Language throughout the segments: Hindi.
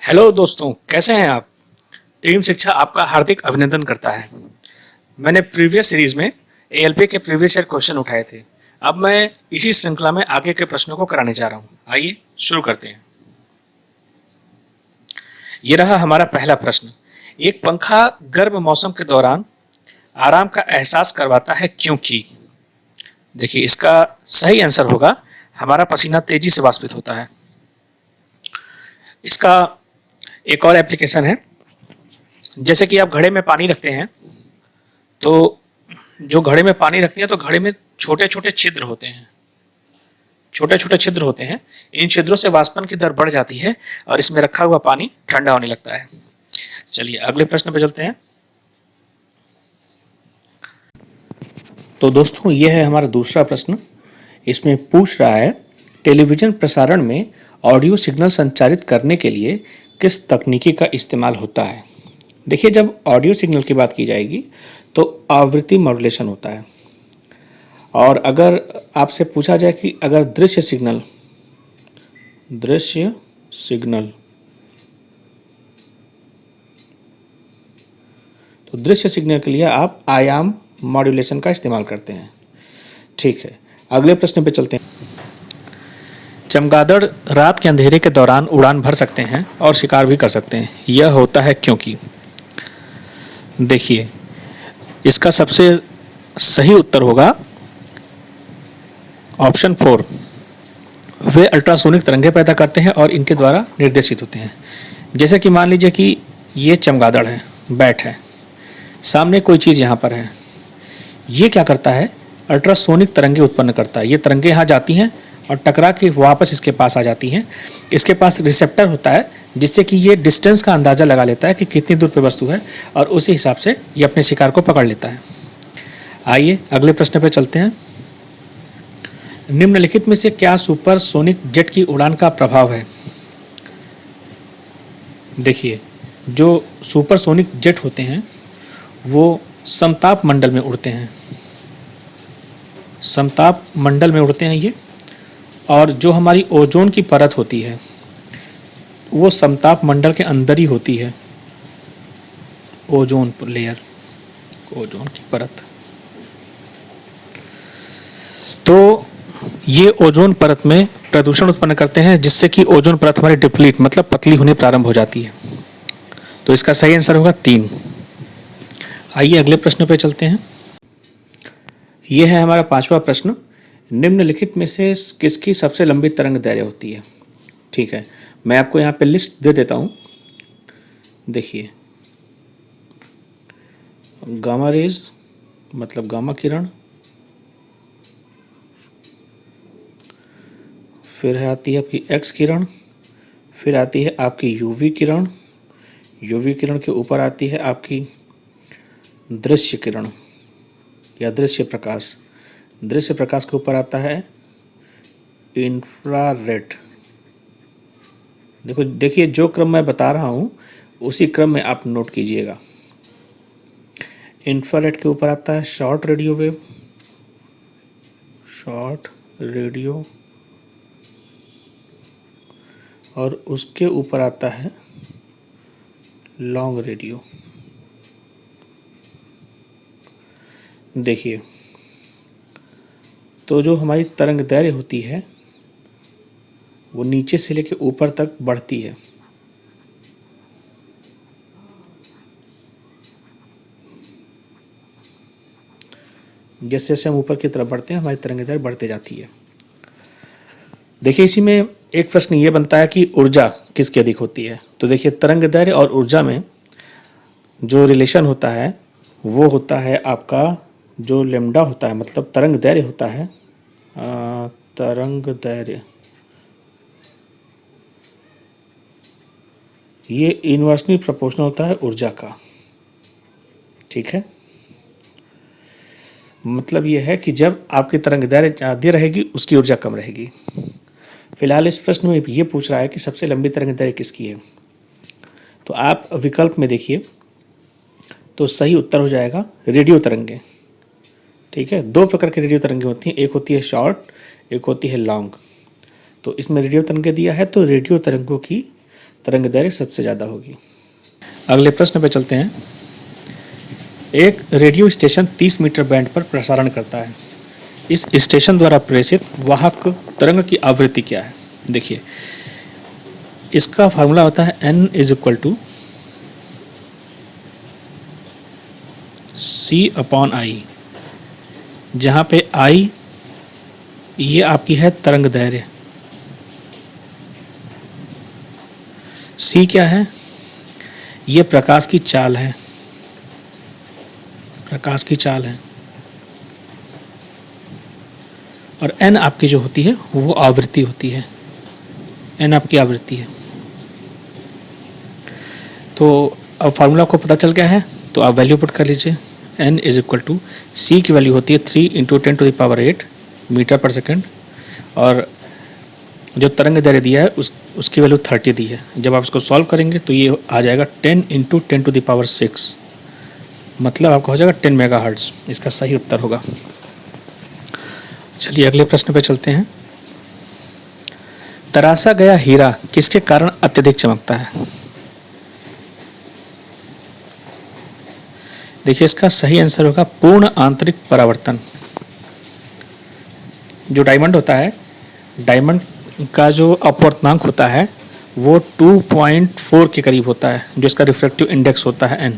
हेलो दोस्तों, कैसे हैं आप? टीम शिक्षा आपका हार्दिक अभिनंदन करता है। मैंने प्रीवियस सीरीज में एएलपी के प्रीवियस ईयर क्वेश्चन उठाए थे। अब मैं इसी श्रृंखला में आगे के प्रश्नों को कराने जा रहा हूं। आइए शुरू करते हैं। ये रहा हमारा पहला प्रश्न। एक पंखा गर्म मौसम के दौरान आराम का एहसास करवाता है क्योंकि। देखिए, इसका सही आंसर होगा हमारा पसीना तेजी से वाष्पित होता है। इसका एक और एप्लीकेशन है। जैसे कि आप घड़े में पानी रखते हैं, तो जो घड़े में पानी रखते हैं तो घड़े में छोटे छोटे छिद्र होते हैं। छोटे छोटे छिद्र होते हैं। इन छिद्रों से वाष्पन की दर बढ़ जाती है और इसमें रखा हुआ पानी ठंडा होने लगता है। चलिए अगले प्रश्न पे चलते हैं। तो दोस्तों, यह है हमारा दूसरा प्रश्न। इसमें पूछ रहा है, टेलीविजन प्रसारण में ऑडियो सिग्नल संचारित करने के लिए किस तकनीकी का इस्तेमाल होता है। देखिए, जब ऑडियो सिग्नल की बात की जाएगी तो आवृत्ति मॉड्यूलेशन होता है। और अगर आपसे पूछा जाए कि अगर दृश्य सिग्नल तो दृश्य सिग्नल के लिए आप आयाम मॉड्यूलेशन का इस्तेमाल करते हैं। ठीक है, अगले प्रश्न पे चलते हैं। चमगादड़ रात के अंधेरे के दौरान उड़ान भर सकते हैं और शिकार भी कर सकते हैं। यह होता है क्योंकि। देखिए, इसका सबसे सही उत्तर होगा ऑप्शन 4। वे अल्ट्रासोनिक तरंगें पैदा करते हैं और इनके द्वारा निर्देशित होते हैं। जैसे कि मान लीजिए कि ये चमगादड़ है, बैट है, सामने कोई चीज़ यहाँ पर है। ये क्या करता है? अल्ट्रासोनिक तरंगें उत्पन्न करता है। ये तरंगें यहाँ जाती हैं और टकरा के वापस इसके पास आ जाती हैं। इसके पास रिसेप्टर होता है जिससे कि ये डिस्टेंस का अंदाज़ा लगा लेता है कि कितनी दूर पे वस्तु है और उसी हिसाब से ये अपने शिकार को पकड़ लेता है। आइए अगले प्रश्न पे चलते हैं। निम्नलिखित में से क्या सुपरसोनिक जेट की उड़ान का प्रभाव है? देखिए, जो सुपरसोनिक जेट होते हैं वो समताप मंडल में उड़ते हैं। समताप मंडल में उड़ते हैं ये। और जो हमारी ओजोन की परत होती है वो समताप मंडल के अंदर ही होती है। ओजोन लेयर, ओजोन की परत। तो ये ओजोन परत में प्रदूषण उत्पन्न करते हैं जिससे कि ओजोन परत हमारी डिप्लीट मतलब पतली होने प्रारंभ हो जाती है। तो इसका सही आंसर होगा 3। आइए अगले प्रश्न पे चलते हैं। यह है हमारा पांचवा प्रश्न। निम्नलिखित में से किसकी सबसे लंबी तरंग दैर्घ्य होती है? ठीक है, मैं आपको यहाँ पे लिस्ट दे देता हूँ। देखिए, गामा रेज मतलब गामा किरण, फिर आती है आपकी एक्स किरण, फिर आती है आपकी यूवी किरण, यूवी किरण के ऊपर आती है आपकी दृश्य किरण या दृश्य प्रकाश, दृश्य प्रकाश के ऊपर आता है इंफ्रारेड। देखिए जो क्रम मैं बता रहा हूँ उसी क्रम में आप नोट कीजिएगा। इंफ्रारेड के ऊपर आता है short radio wave, short radio, और उसके ऊपर आता है लॉन्ग रेडियो। देखिए, तो जो हमारी तरंग दैर्घ्य होती है वो नीचे से लेकर ऊपर तक बढ़ती है। जैसे जैसे हम ऊपर की तरफ बढ़ते हैं हमारी तरंग दैर्घ्य बढ़ते जाती है। देखिए, इसी में एक प्रश्न ये बनता है कि ऊर्जा किसकी अधिक होती है। तो देखिए, तरंग दैर्घ्य और ऊर्जा में जो रिलेशन होता है वो होता है आपका जो लेम्डा होता है, मतलब तरंग दैर्घ्य होता है, तरंग दैर्घ्य ये इनवर्सली प्रोपोर्शनल होता है ऊर्जा का। ठीक है, मतलब ये है कि जब आपकी तरंग दैर्घ्य ज़्यादा रहेगी उसकी ऊर्जा कम रहेगी। फिलहाल इस प्रश्न में ये पूछ रहा है कि सबसे लंबी तरंग दैर्घ्य किसकी है। तो आप विकल्प में देखिए तो सही उत्तर हो जाएगा रेडियो तरंगें। ठीक है, दो प्रकार की रेडियो तरंगें होती हैं, एक होती है शॉर्ट, एक होती है लॉन्ग। तो इसमें रेडियो तरंगें दिया है तो रेडियो तरंगों की तरंग दैर्घ्य सबसे ज़्यादा होगी। अगले प्रश्न पे चलते हैं। एक रेडियो स्टेशन 30 मीटर बैंड पर प्रसारण करता है। इस स्टेशन द्वारा प्रेषित वाहक तरंग की आवृत्ति क्या है? देखिए, इसका फार्मूला होता है n = C/I, जहाँ पे I ये आपकी है तरंग दैर्घ्य, C क्या है? ये प्रकाश की चाल है, प्रकाश की चाल है, और n आपकी जो होती है वो आवृत्ति होती है, n आपकी आवृत्ति है। तो अब फार्मूला को पता चल गया है, तो आप वैल्यू पुट कर लीजिए। n = C की वैल्यू होती है 3 × 10⁸ मीटर पर सेकेंड, और जो तरंग दैर्घ्य दिया है उसकी वैल्यू 30 दी है। जब आप इसको सॉल्व करेंगे तो ये आ जाएगा 10 × 10⁶, मतलब आपका हो जाएगा 10 मेगाहर्ट्ज़। इसका सही उत्तर होगा। चलिए अगले प्रश्न पे चलते हैं। तराशा गया हीरा किसके कारण अत्यधिक चमकता है? देखिए, इसका सही आंसर होगा पूर्ण आंतरिक परावर्तन। जो डायमंड होता है, डायमंड का जो अपवर्तनांक होता है वो 2.4 के करीब होता है, जो इसका रिफ्रैक्टिव इंडेक्स होता है n।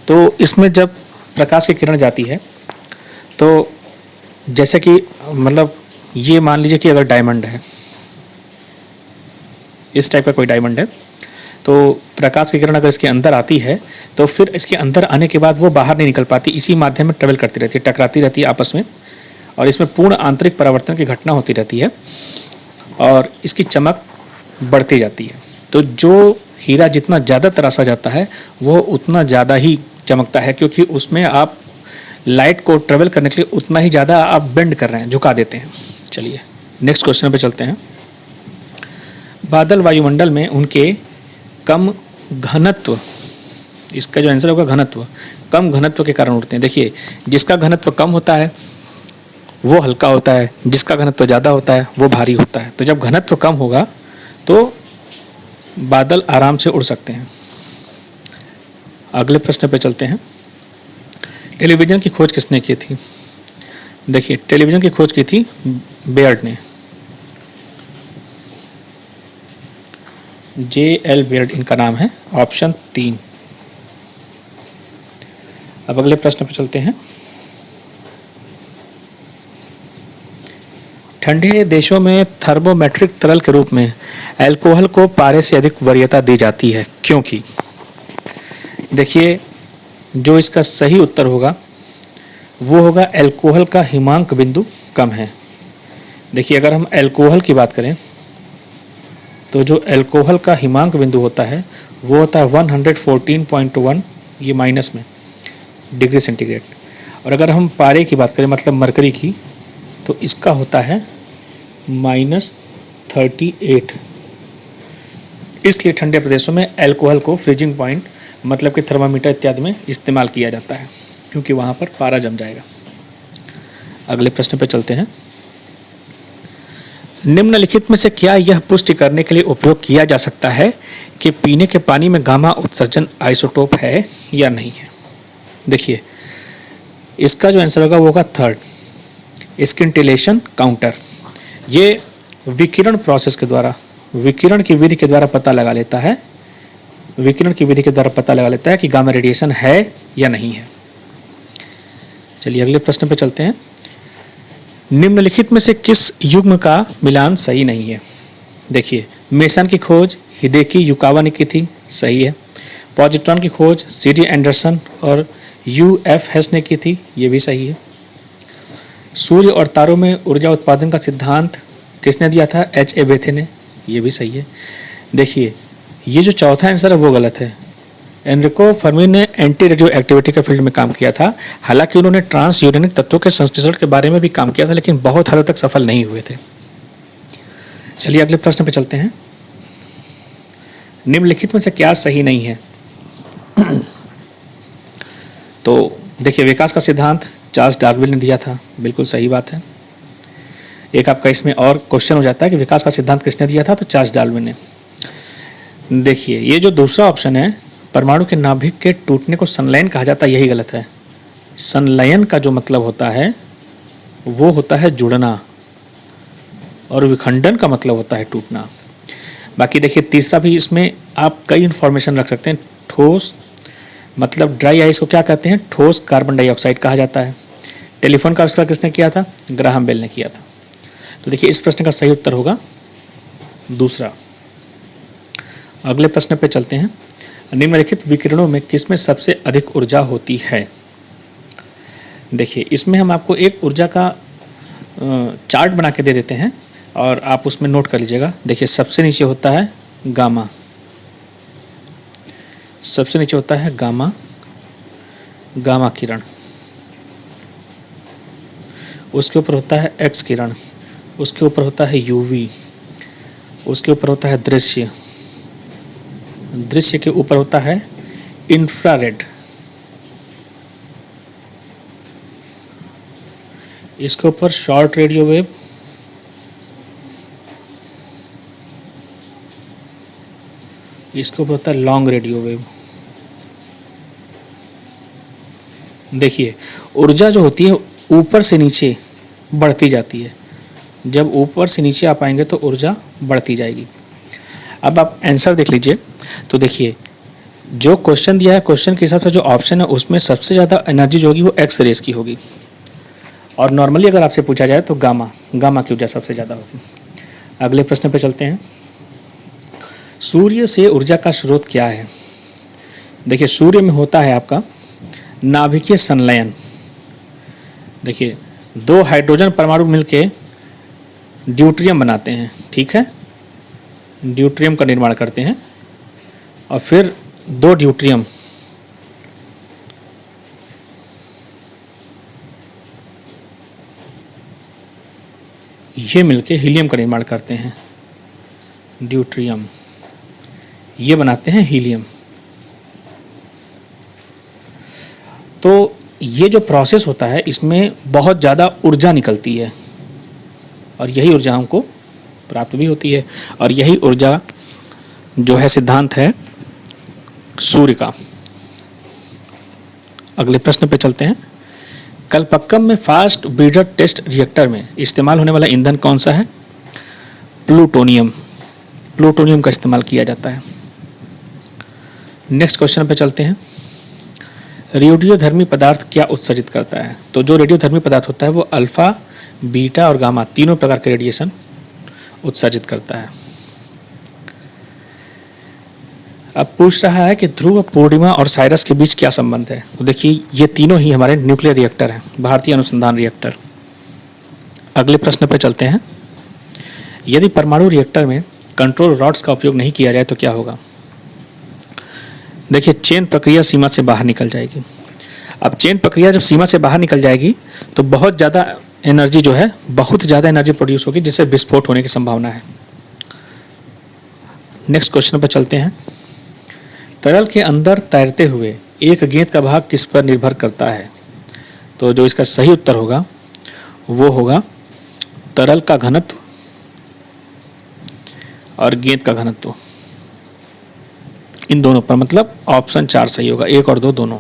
तो इसमें जब प्रकाश की किरण जाती है तो जैसे कि मतलब ये मान लीजिए कि अगर डायमंड है, इस टाइप का कोई डायमंड है, तो प्रकाश की किरण अगर इसके अंदर आती है तो फिर इसके अंदर आने के बाद वो बाहर नहीं निकल पाती, इसी माध्यम में ट्रेवल करती रहती है, टकराती रहती है आपस में, और इसमें पूर्ण आंतरिक परावर्तन की घटना होती रहती है और इसकी चमक बढ़ती जाती है। तो जो हीरा जितना ज़्यादा तराशा जाता है वो उतना ज़्यादा ही चमकता है, क्योंकि उसमें आप लाइट को ट्रेवल करने के लिए उतना ही ज़्यादा आप बेंड कर रहे हैं, झुका देते हैं। चलिए नेक्स्ट क्वेश्चन पे चलते हैं। बादल वायुमंडल में उनके कम घनत्व, इसका जो आंसर होगा घनत्व, कम घनत्व के कारण उड़ते हैं। देखिए, जिसका घनत्व कम होता है वो हल्का होता है, जिसका घनत्व ज़्यादा होता है वो भारी होता है। तो जब घनत्व कम होगा तो बादल आराम से उड़ सकते हैं। अगले प्रश्न पे चलते हैं। टेलीविज़न की खोज किसने की थी? देखिए, टेलीविज़न की खोज की थी बेयर्ड ने, J.L. बेयर्ड इनका नाम है, ऑप्शन 3। अब अगले प्रश्न पे चलते हैं। ठंडे देशों में थर्मोमेट्रिक तरल के रूप में अल्कोहल को पारे से अधिक वरीयता दी जाती है, क्योंकि देखिए, जो इसका सही उत्तर होगा वो होगा अल्कोहल का हिमांक बिंदु कम है। देखिए, अगर हम अल्कोहल की बात करें तो जो अल्कोहल का हिमांक बिंदु होता है वो होता है 114.1, ये माइनस में, डिग्री सेंटीग्रेड। और अगर हम पारे की बात करें, मतलब मरकरी की, तो इसका होता है -38। इसलिए ठंडे प्रदेशों में अल्कोहल को फ्रीजिंग पॉइंट, मतलब कि थर्मामीटर इत्यादि में इस्तेमाल किया जाता है, क्योंकि वहाँ पर पारा जम जाएगा। अगले प्रश्न पर चलते हैं। निम्नलिखित में से क्या यह पुष्टि करने के लिए उपयोग किया जा सकता है कि पीने के पानी में गामा उत्सर्जन आइसोटोप है या नहीं है? देखिए, इसका जो आंसर होगा वो होगा 3rd, स्किंटिलेशन काउंटर। ये विकिरण प्रोसेस के द्वारा, विकिरण की विधि के द्वारा पता लगा लेता है, विकिरण की विधि के द्वारा पता लगा लेता है कि गामा रेडिएशन है या नहीं है। चलिए अगले प्रश्न पे चलते हैं। निम्नलिखित में से किस युग्म का मिलान सही नहीं है? देखिए, मेसन की खोज हिदेकी युकावा ने की थी, सही है। पॉजिट्रॉन की खोज C.G. एंडरसन और U.F. हेस ने की थी, ये भी सही है। सूर्य और तारों में ऊर्जा उत्पादन का सिद्धांत किसने दिया था? H.A. बेथे ने, ये भी सही है। देखिए, ये जो चौथा आंसर है वो गलत है। एनरिको फर्मी ने एंटी रेडियो एक्टिविटी के फील्ड में काम किया था। हालांकि उन्होंने ट्रांस यूरेनिक तत्वों के संश्लेषण के बारे में भी काम किया था, लेकिन बहुत हद तक सफल नहीं हुए थे। चलिए अगले प्रश्न पे चलते हैं। निम्नलिखित में से क्या सही नहीं है? तो देखिए, विकास का सिद्धांत चार्ल्स डार्विन ने दिया था, बिल्कुल सही बात है। एक आपका इसमें और क्वेश्चन हो जाता है कि विकास का सिद्धांत किसने दिया था, तो चार्ल्स डार्विन ने। देखिए ये जो दूसरा ऑप्शन है, परमाणु के नाभिक के टूटने को संलयन कहा जाता है, यही गलत है। संलयन का जो मतलब होता है वो होता है जुड़ना, और विखंडन का मतलब होता है टूटना। बाकी देखिए तीसरा भी, इसमें आप कई इन्फॉर्मेशन रख सकते हैं। ठोस मतलब ड्राई आइस को क्या कहते हैं, ठोस कार्बन डाइऑक्साइड कहा जाता है। टेलीफोन का आविष्कार किसने किया था, ग्राहम बेल ने किया था। तो देखिए इस प्रश्न का सही उत्तर होगा दूसरा। अगले प्रश्न पे चलते हैं। निम्नलिखित विकिरणों में किसमें सबसे अधिक ऊर्जा होती है। देखिए इसमें हम आपको एक ऊर्जा का चार्ट बना के दे देते हैं और आप उसमें नोट कर लीजिएगा। देखिए सबसे नीचे होता है गामा, सबसे नीचे होता है गामा, गामा किरण। उसके ऊपर होता है एक्स किरण, उसके ऊपर होता है यूवी, उसके ऊपर होता है दृश्य, दृश्य के ऊपर होता है इंफ्रारेड, इसके ऊपर शॉर्ट रेडियो वेव, इसके ऊपर होता है लॉन्ग रेडियो वेव। देखिए ऊर्जा जो होती है ऊपर से नीचे बढ़ती जाती है, जब ऊपर से नीचे आप आएंगे तो ऊर्जा बढ़ती जाएगी। अब आप आंसर देख लीजिए। तो देखिए जो क्वेश्चन दिया है, क्वेश्चन के हिसाब से जो ऑप्शन है उसमें सबसे ज़्यादा एनर्जी जो होगी वो एक्स रेस की होगी, और नॉर्मली अगर आपसे पूछा जाए तो गामा, गामा की ऊर्जा सबसे ज़्यादा होगी। अगले प्रश्न पे चलते हैं। सूर्य से ऊर्जा का स्रोत क्या है। देखिए सूर्य में होता है आपका नाभिकीय संलयन। देखिए दो हाइड्रोजन परमाणु मिलके ड्यूट्रियम बनाते हैं, ठीक है, ड्यूट्रियम का निर्माण करते हैं, और फिर दो ड्यूट्रियम ये मिलके हीलियम का निर्माण करते हैं, ड्यूट्रियम ये बनाते हैं हीलियम। तो ये जो प्रोसेस होता है इसमें बहुत ज़्यादा ऊर्जा निकलती है, और यही ऊर्जा हमको प्राप्त भी होती है, और यही ऊर्जा जो है सिद्धांत है सूर्य का। अगले प्रश्न पे चलते हैं। कलपक्कम में फास्ट ब्रीडर टेस्ट रिएक्टर में इस्तेमाल होने वाला ईंधन कौन सा है। प्लूटोनियम, प्लूटोनियम का इस्तेमाल किया जाता है। नेक्स्ट क्वेश्चन पे चलते हैं। रेडियोधर्मी पदार्थ क्या उत्सर्जित करता है। तो जो रेडियोधर्मी पदार्थ होता है वो अल्फा, बीटा और गामा तीनों प्रकार के रेडिएशन उत्सर्जित करता है। अब पूछ रहा है कि ध्रुव, पूर्णिमा और साइरस के बीच क्या संबंध है। तो देखिए ये तीनों ही हमारे न्यूक्लियर रिएक्टर हैं, भारतीय अनुसंधान रिएक्टर। अगले प्रश्न पर चलते हैं। यदि परमाणु रिएक्टर में कंट्रोल रॉड्स का उपयोग नहीं किया जाए तो क्या होगा। देखिए चेन प्रक्रिया सीमा से बाहर निकल जाएगी। अब चेन प्रक्रिया जब सीमा से बाहर निकल जाएगी तो बहुत ज़्यादा एनर्जी जो है, बहुत ज़्यादा एनर्जी प्रोड्यूस होगी, जिससे विस्फोट होने की संभावना है। नेक्स्ट क्वेश्चन पर चलते हैं। तरल के अंदर तैरते हुए एक गेंद का भाग किस पर निर्भर करता है। तो जो इसका सही उत्तर होगा वो होगा तरल का घनत्व और गेंद का घनत्व, इन दोनों पर, मतलब ऑप्शन 4 सही होगा, 1 और 2 दोनों।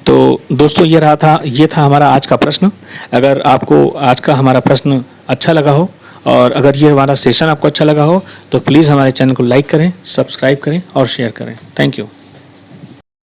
तो दोस्तों ये था हमारा आज का प्रश्न। अगर आपको आज का हमारा प्रश्न अच्छा लगा हो और अगर ये हमारा सेशन आपको अच्छा लगा हो तो प्लीज़ हमारे चैनल को लाइक करें, सब्सक्राइब करें और शेयर करें। Thank you.